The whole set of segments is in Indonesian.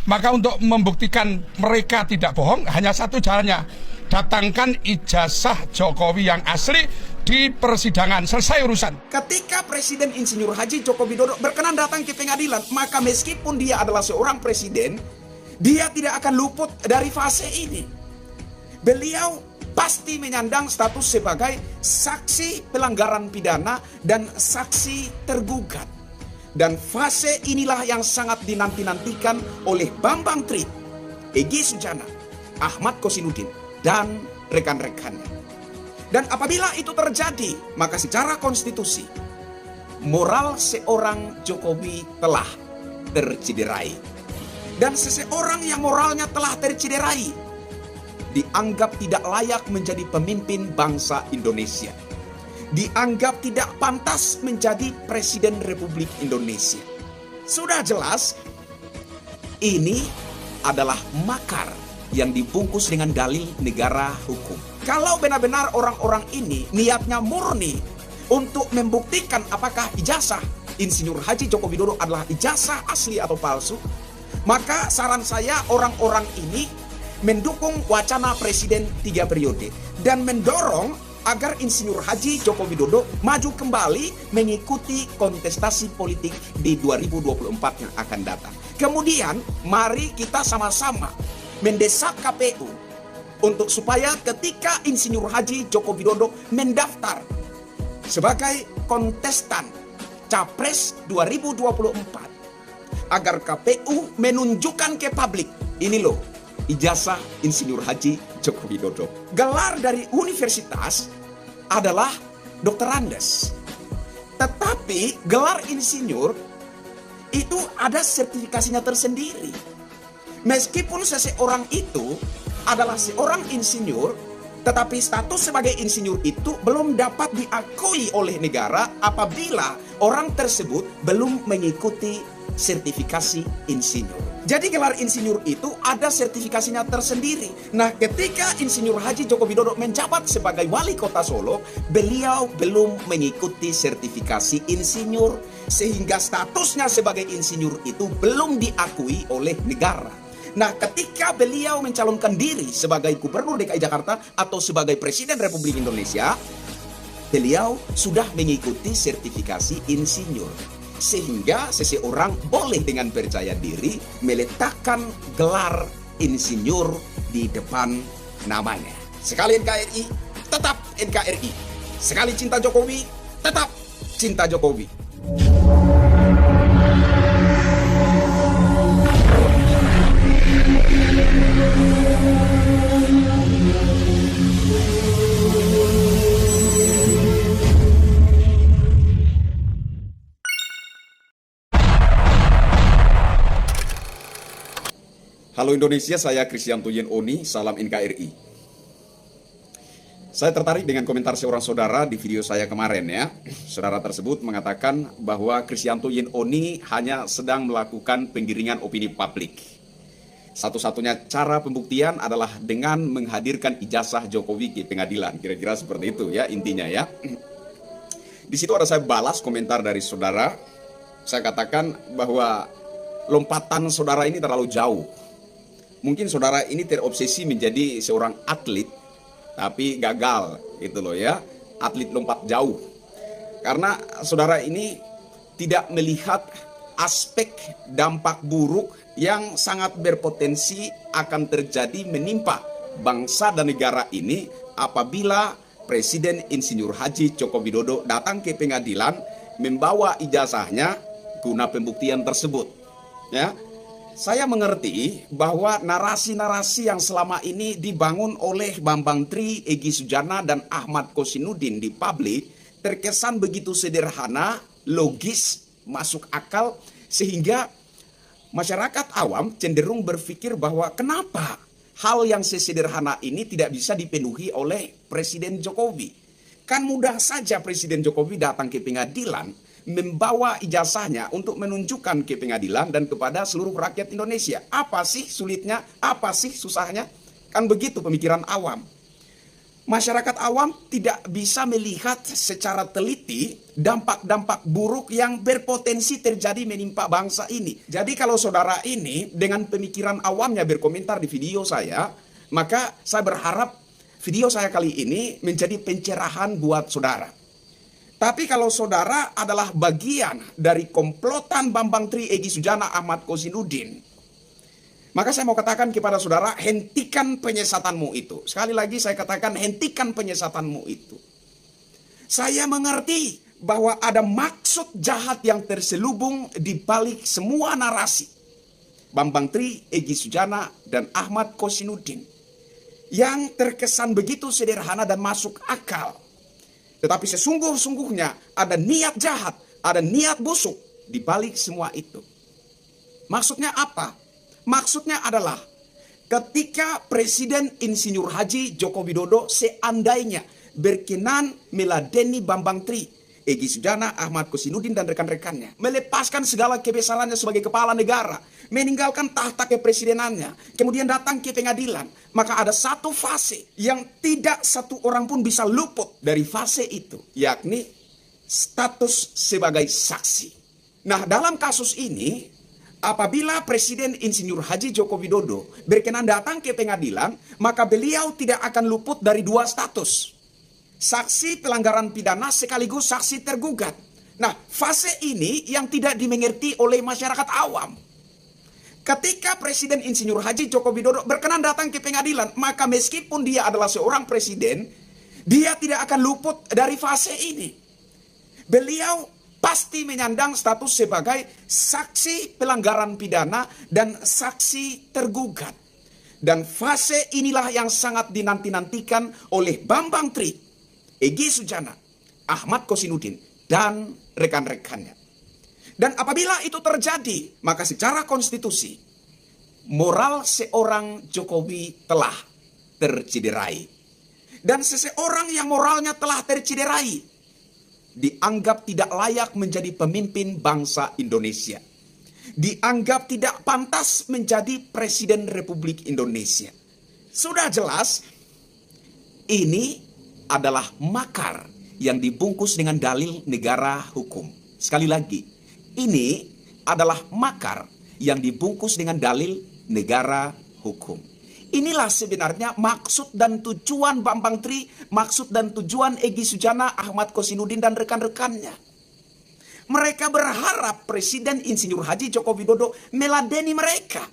Maka untuk membuktikan mereka tidak bohong, hanya satu jalannya. Datangkan ijazah Jokowi yang asli di persidangan. Selesai urusan. Ketika Presiden Insinyur Haji Joko Widodo berkenan datang ke pengadilan, maka meskipun dia adalah seorang presiden, dia tidak akan luput dari fase ini. Beliau pasti menyandang status sebagai saksi pelanggaran pidana dan saksi tergugat. Dan fase inilah yang sangat dinanti-nantikan oleh Bambang Tri, Egy Sujana, Ahmad Kosinudin, dan rekan-rekannya. Dan apabila itu terjadi, maka secara konstitusi, moral seorang Jokowi telah tercederai. Dan seseorang yang moralnya telah tercederai dianggap tidak layak menjadi pemimpin bangsa Indonesia. Dianggap tidak pantas menjadi Presiden Republik Indonesia. Sudah jelas, ini adalah makar yang dibungkus dengan dalil negara hukum. Kalau benar-benar orang-orang ini niatnya murni untuk membuktikan apakah ijazah Insinyur Haji Joko Widodo adalah ijazah asli atau palsu, maka saran saya orang-orang ini mendukung wacana Presiden 3 periode dan mendorong agar Insinyur Haji Joko Widodo maju kembali mengikuti kontestasi politik di 2024 yang akan datang. Kemudian mari kita sama-sama mendesak KPU untuk supaya ketika Insinyur Haji Joko Widodo mendaftar sebagai kontestan Capres 2024, agar KPU menunjukkan ke publik, ini loh ijazah Insinyur Haji Joko Widodo. Gelar dari universitas adalah Dr. Andes. Tetapi gelar insinyur itu ada sertifikasinya tersendiri. Meskipun seseorang itu adalah seorang insinyur, tetapi status sebagai insinyur itu belum dapat diakui oleh negara apabila orang tersebut belum mengikuti sertifikasi insinyur. Jadi gelar insinyur itu ada sertifikasinya tersendiri. Nah, ketika Insinyur Haji Joko Widodo menjabat sebagai wali kota Solo, beliau belum mengikuti sertifikasi insinyur, sehingga statusnya sebagai insinyur itu belum diakui oleh negara. Nah, ketika beliau mencalonkan diri sebagai Gubernur DKI Jakarta atau sebagai Presiden Republik Indonesia, beliau sudah mengikuti sertifikasi insinyur. Sehingga seseorang boleh dengan percaya diri meletakkan gelar insinyur di depan namanya. Sekali NKRI, tetap NKRI. Sekali cinta Jokowi, tetap cinta Jokowi. Halo Indonesia, saya Kristianto Yen Oni, salam NKRI. Saya tertarik dengan komentar seorang saudara di video saya kemarin ya. Saudara tersebut mengatakan bahwa Kristianto Yen Oni hanya sedang melakukan penggiringan opini publik. Satu-satunya cara pembuktian adalah dengan menghadirkan ijazah Jokowi ke pengadilan. Kira-kira seperti itu ya intinya ya. Di situ ada saya balas komentar dari saudara. Saya katakan bahwa lompatan saudara ini terlalu jauh. Mungkin saudara ini terobsesi menjadi seorang atlet, tapi gagal gitu loh ya. Atlet lompat jauh. Karena saudara ini tidak melihat aspek dampak buruk yang sangat berpotensi akan terjadi menimpa bangsa dan negara ini apabila Presiden Insinyur Haji Joko Widodo datang ke pengadilan membawa ijazahnya guna pembuktian tersebut. Ya. Saya mengerti bahwa narasi-narasi yang selama ini dibangun oleh Bambang Tri, Egy Sujana, dan Ahmad Kosinudin di publik terkesan begitu sederhana, logis, masuk akal, sehingga masyarakat awam cenderung berpikir bahwa kenapa hal yang sesederhana ini tidak bisa dipenuhi oleh Presiden Jokowi. Kan mudah saja Presiden Jokowi datang ke pengadilan, membawa ijazahnya untuk menunjukkan ke pengadilan dan kepada seluruh rakyat Indonesia. Apa sih sulitnya? Apa sih susahnya? Kan begitu pemikiran awam. Masyarakat awam tidak bisa melihat secara teliti dampak-dampak buruk yang berpotensi terjadi menimpa bangsa ini. Jadi kalau saudara ini dengan pemikiran awamnya berkomentar di video saya, maka saya berharap video saya kali ini menjadi pencerahan buat saudara. Tapi kalau saudara adalah bagian dari komplotan Bambang Tri, Egy Sujana, Ahmad Kosinudin, maka saya mau katakan kepada saudara, hentikan penyesatanmu itu. Sekali lagi saya katakan, hentikan penyesatanmu itu. Saya mengerti bahwa ada maksud jahat yang terselubung di balik semua narasi Bambang Tri, Egy Sujana, dan Ahmad Kosinudin yang terkesan begitu sederhana dan masuk akal. Tetapi sesungguh-sungguhnya ada niat jahat, ada niat busuk di balik semua itu. Maksudnya apa? Maksudnya adalah ketika Presiden Insinyur Haji Joko Widodo seandainya berkenan meladeni Bambang Tri, Egy Sujana, Ahmad Kosinudin, dan rekan-rekannya, melepaskan segala kebesarannya sebagai kepala negara, meninggalkan tahta kepresidenannya, kemudian datang ke pengadilan, maka ada satu fase yang tidak satu orang pun bisa luput dari fase itu, yakni status sebagai saksi. Nah, dalam kasus ini, apabila Presiden Insinyur Haji Joko Widodo berkenan datang ke pengadilan, maka beliau tidak akan luput dari dua status. Saksi pelanggaran pidana sekaligus saksi tergugat. Nah, fase ini yang tidak dimengerti oleh masyarakat awam. Ketika Presiden Insinyur Haji Joko Widodo berkenan datang ke pengadilan, maka meskipun dia adalah seorang presiden, dia tidak akan luput dari fase ini. Beliau pasti menyandang status sebagai saksi pelanggaran pidana dan saksi tergugat. Dan fase inilah yang sangat dinanti-nantikan oleh Bambang Tri, Egy Sujana, Ahmad Kosinudin, dan rekan-rekannya. Dan apabila itu terjadi, maka secara konstitusi, moral seorang Jokowi telah tercederai. Dan seseorang yang moralnya telah tercederai dianggap tidak layak menjadi pemimpin bangsa Indonesia. Dianggap tidak pantas menjadi Presiden Republik Indonesia. Sudah jelas, ini adalah makar yang dibungkus dengan dalil negara hukum. Sekali lagi, ini adalah makar yang dibungkus dengan dalil negara hukum. Inilah sebenarnya maksud dan tujuan Bambang Tri, maksud dan tujuan Egy Sujana, Ahmad Kosinudin, dan rekan-rekannya. Mereka berharap Presiden Insinyur Haji Joko Widodo meladeni mereka,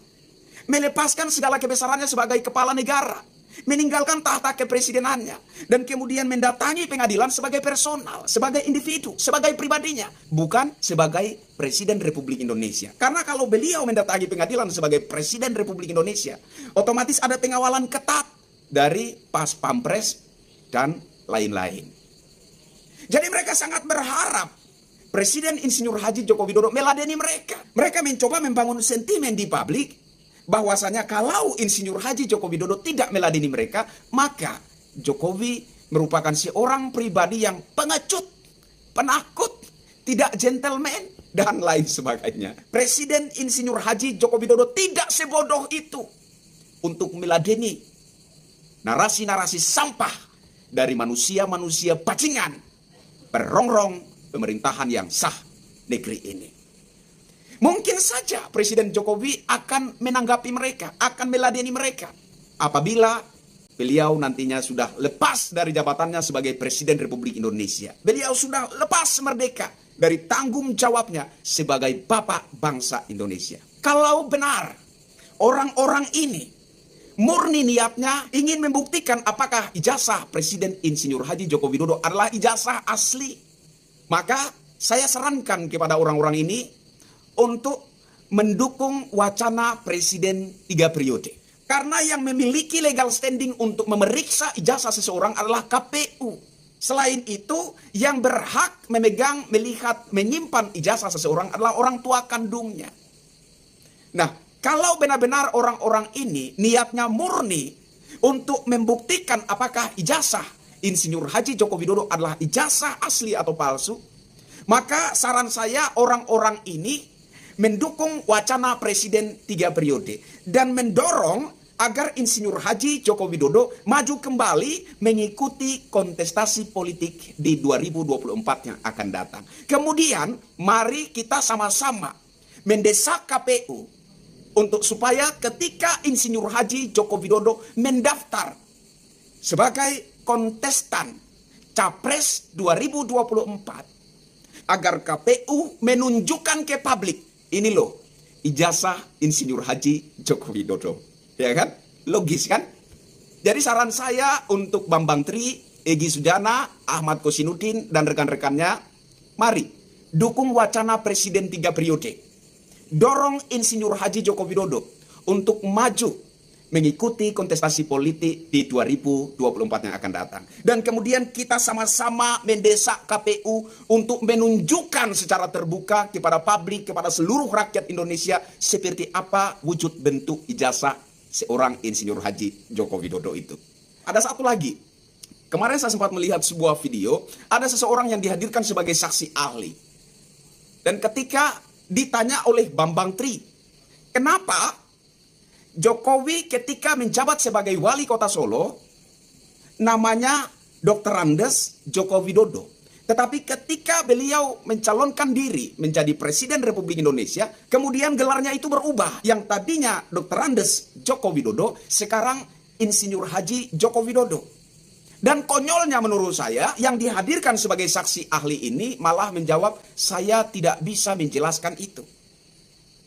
melepaskan segala kebesarannya sebagai kepala negara, meninggalkan tahta kepresidenannya, dan kemudian mendatangi pengadilan sebagai personal, sebagai individu, sebagai pribadinya, bukan sebagai Presiden Republik Indonesia. Karena kalau beliau mendatangi pengadilan sebagai Presiden Republik Indonesia, otomatis ada pengawalan ketat dari Pas Pampres dan lain-lain. Jadi mereka sangat berharap Presiden Insinyur Haji Joko Widodo meladeni mereka. Mereka mencoba membangun sentimen di publik bahwasanya kalau Insinyur Haji Joko Widodo tidak meladeni mereka, maka Jokowi merupakan seorang pribadi yang pengecut, penakut, tidak gentleman, dan lain sebagainya. Presiden Insinyur Haji Joko Widodo tidak sebodoh itu untuk meladeni narasi-narasi sampah dari manusia-manusia bajingan berongrong pemerintahan yang sah negeri ini. Mungkin saja Presiden Jokowi akan menanggapi mereka, akan meladeni mereka apabila beliau nantinya sudah lepas dari jabatannya sebagai Presiden Republik Indonesia. Beliau sudah lepas merdeka dari tanggung jawabnya sebagai Bapak bangsa Indonesia. Kalau benar orang-orang ini murni niatnya ingin membuktikan apakah ijazah Presiden Insinyur Haji Joko Widodo adalah ijazah asli, maka saya sarankan kepada orang-orang ini untuk mendukung wacana Presiden 3 periode. Karena yang memiliki legal standing untuk memeriksa ijazah seseorang adalah KPU. Selain itu, yang berhak memegang, melihat, menyimpan ijazah seseorang adalah orang tua kandungnya. Nah, kalau benar-benar orang-orang ini niatnya murni untuk membuktikan apakah ijazah Insinyur Haji Joko Widodo adalah ijazah asli atau palsu, maka saran saya orang-orang ini mendukung wacana Presiden 3 periode dan mendorong agar Insinyur Haji Joko Widodo maju kembali mengikuti kontestasi politik di 2024 yang akan datang. Kemudian mari kita sama-sama mendesak KPU untuk supaya ketika Insinyur Haji Joko Widodo mendaftar sebagai kontestan Capres 2024, agar KPU menunjukkan ke publik, ini loh ijazah Insinyur Haji Joko Widodo. Ya kan? Logis kan? Jadi saran saya untuk Bambang Tri, Egy Sujana, Ahmad Kosinudin, dan rekan-rekannya, mari dukung wacana Presiden 3 periode. Dorong Insinyur Haji Joko Widodo untuk maju mengikuti kontestasi politik di 2024 yang akan datang. Dan kemudian kita sama-sama mendesak KPU untuk menunjukkan secara terbuka kepada publik, kepada seluruh rakyat Indonesia, seperti apa wujud bentuk ijazah seorang Insinyur Haji Joko Widodo itu. Ada satu lagi. Kemarin saya sempat melihat sebuah video, ada seseorang yang dihadirkan sebagai saksi ahli. Dan ketika ditanya oleh Bambang Tri, kenapa Jokowi ketika menjabat sebagai wali kota Solo, namanya Dr. Andes Joko Widodo. Tetapi ketika beliau mencalonkan diri menjadi Presiden Republik Indonesia, kemudian gelarnya itu berubah. Yang tadinya Dr. Andes Joko Widodo, sekarang Insinyur Haji Joko Widodo. Dan konyolnya menurut saya, yang dihadirkan sebagai saksi ahli ini malah menjawab, saya tidak bisa menjelaskan itu.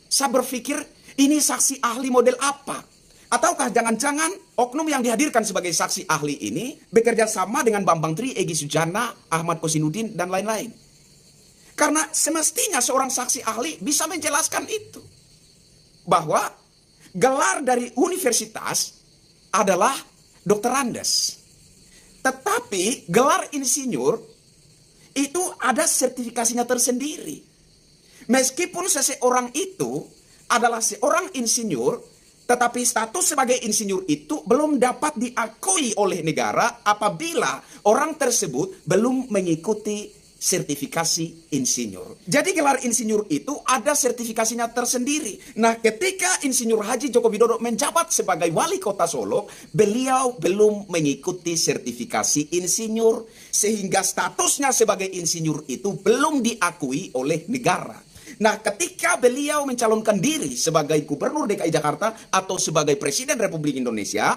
Saya berpikir, ini saksi ahli model apa? Ataukah jangan-jangan oknum yang dihadirkan sebagai saksi ahli ini bekerja sama dengan Bambang Tri, Egy Sujana, Ahmad Kosinudin, dan lain-lain? Karena semestinya seorang saksi ahli bisa menjelaskan itu. Bahwa gelar dari universitas adalah Dr. Andes. Tetapi gelar insinyur itu ada sertifikasinya tersendiri. Meskipun seseorang itu adalah seorang insinyur, tetapi status sebagai insinyur itu belum dapat diakui oleh negara apabila orang tersebut belum mengikuti sertifikasi insinyur. Jadi gelar insinyur itu ada sertifikasinya tersendiri. Nah, ketika Insinyur Haji Joko Widodo menjabat sebagai wali kota Solo, beliau belum mengikuti sertifikasi insinyur, sehingga statusnya sebagai insinyur itu belum diakui oleh negara. Nah, ketika beliau mencalonkan diri sebagai Gubernur DKI Jakarta atau sebagai Presiden Republik Indonesia,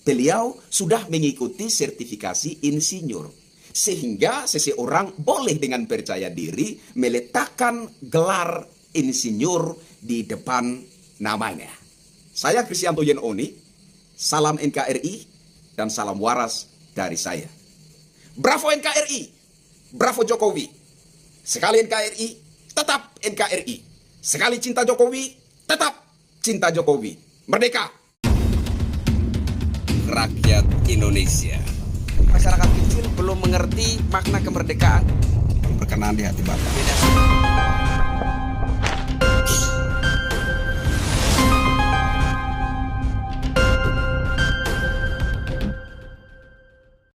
beliau sudah mengikuti sertifikasi insinyur. Sehingga seseorang boleh dengan percaya diri meletakkan gelar insinyur di depan namanya. Saya Kristianto Yen Oni, salam NKRI dan salam waras dari saya. Bravo NKRI, bravo Jokowi. Sekali NKRI, tetap NKRI. Sekali cinta Jokowi, tetap cinta Jokowi. Merdeka! Rakyat Indonesia. Masyarakat kecil belum mengerti makna kemerdekaan. Berkenan di hati Bapak. Beda.